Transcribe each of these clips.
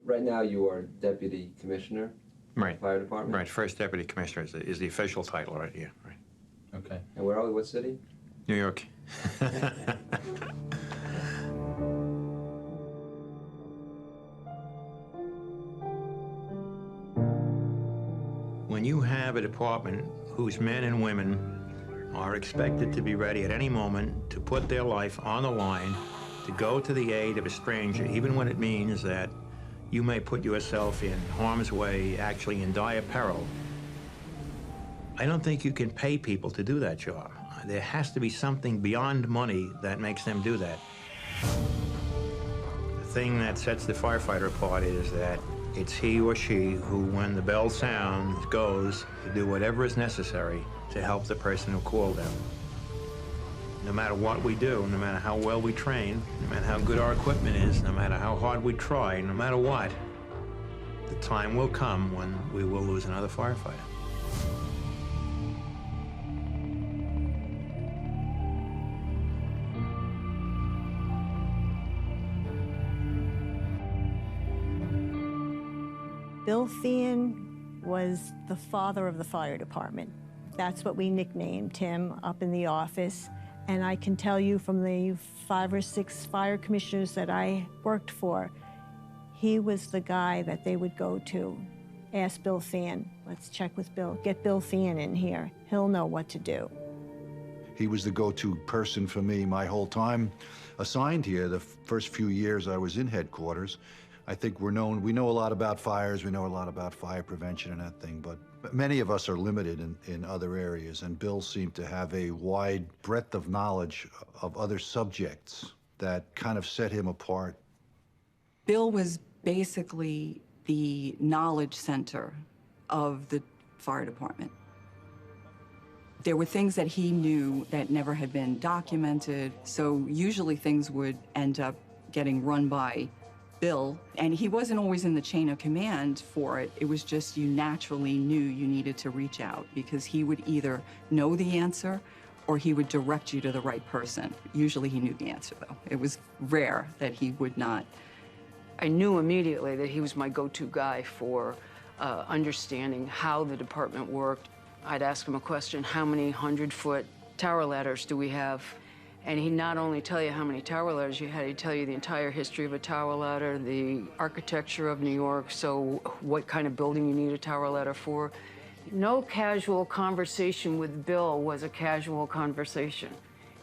Right now you are Deputy Commissioner of Right. the Fire Department? Right, first Deputy Commissioner is the official title right here. Right. Okay. And where are we? What city? New York. When you have a department whose men and women are expected to be ready at any moment to put their life on the line, to go to the aid of a stranger, even when it means that you may put yourself in harm's way, actually in dire peril, I don't think you can pay people to do that job. There has to be something beyond money that makes them do that. The thing that sets the firefighter apart is that it's he or she who, when the bell sounds, goes to do whatever is necessary to help the person who called them. No matter what we do, no matter how well we train, no matter how good our equipment is, no matter how hard we try, no matter what, the time will come when we will lose another firefighter. Bill Thean was the father of the fire department. That's what we nicknamed him up in the office. And I can tell you from the 5 or 6 fire commissioners that I worked for, he was the guy that they would go to. Ask Bill Thean, let's check with Bill. Get Bill Thean in here. He'll know what to do. He was the go-to person for me my whole time assigned here. The first few years I was in headquarters, I think we know a lot about fires, we know a lot about fire prevention and that thing, but many of us are limited in other areas, and Bill seemed to have a wide breadth of knowledge of other subjects that kind of set him apart. Bill was basically the knowledge center of the fire department. There were things that he knew that never had been documented, so usually things would end up getting run by Bill, and he wasn't always in the chain of command for it. It was just you naturally knew you needed to reach out because he would either know the answer or he would direct you to the right person. Usually he knew the answer, though. It was rare that he would not. I knew immediately that he was my go-to guy for understanding how the department worked. I'd ask him a question, how many 100-foot tower ladders do we have? And he'd not only tell you how many tower ladders you had, he'd tell you the entire history of a tower ladder, the architecture of New York, so what kind of building you need a tower ladder for. No casual conversation with Bill was a casual conversation.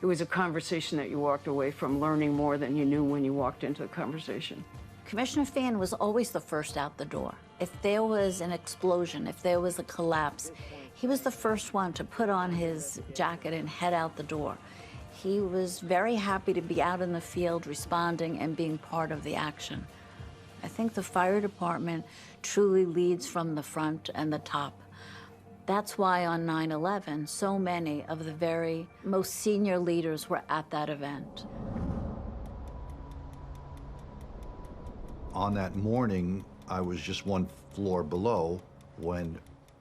It was a conversation that you walked away from learning more than you knew when you walked into the conversation. Commissioner Thean was always the first out the door. If there was an explosion, if there was a collapse, he was the first one to put on his jacket and head out the door. He was very happy to be out in the field responding and being part of the action. I think the fire department truly leads from the front and the top. That's why on 9/11, so many of the very most senior leaders were at that event. On that morning, I was just one floor below when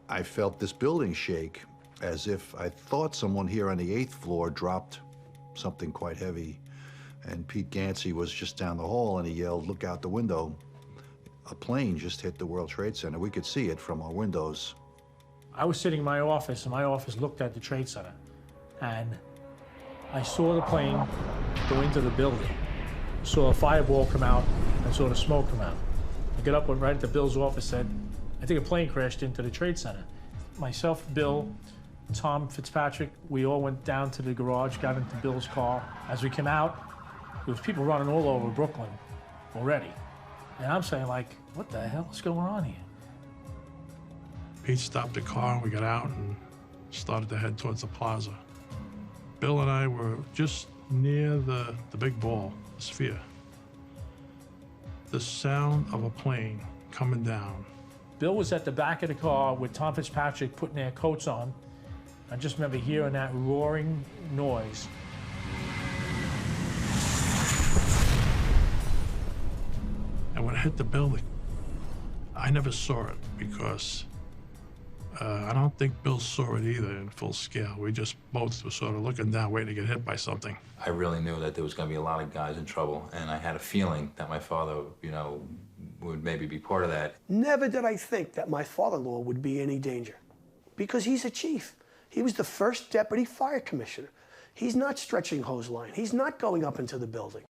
I felt this building shake, as if I thought someone here on the 8th floor dropped something quite heavy. And Pete Gansey was just down the hall and he yelled, "Look out the window." A plane just hit the World Trade Center. We could see it from our windows. I was sitting in my office, and my office looked at the Trade Center. And I saw the plane go into the building. Saw a fireball come out, and saw the smoke come out. I got up, went right into Bill's office, said, "I think a plane crashed into the Trade Center." Myself, Bill, Tom Fitzpatrick, we all went down to the garage, got into Bill's car. As we came out, there was people running all over Brooklyn already. And I'm saying, like, what the hell is going on here? Pete stopped the car, we got out and started to head towards the plaza. Bill and I were just near the big ball, the sphere. The sound of a plane coming down. Bill was at the back of the car with Tom Fitzpatrick putting their coats on. I just remember hearing that roaring noise. And when it hit the building, I never saw it because I don't think Bill saw it either in full scale. We just both were sort of looking down, waiting to get hit by something. I really knew that there was going to be a lot of guys in trouble, and I had a feeling that my father, would maybe be part of that. Never did I think that my father-in-law would be any danger, because he's a chief. He was the first deputy fire commissioner. He's not stretching hose line. He's not going up into the building.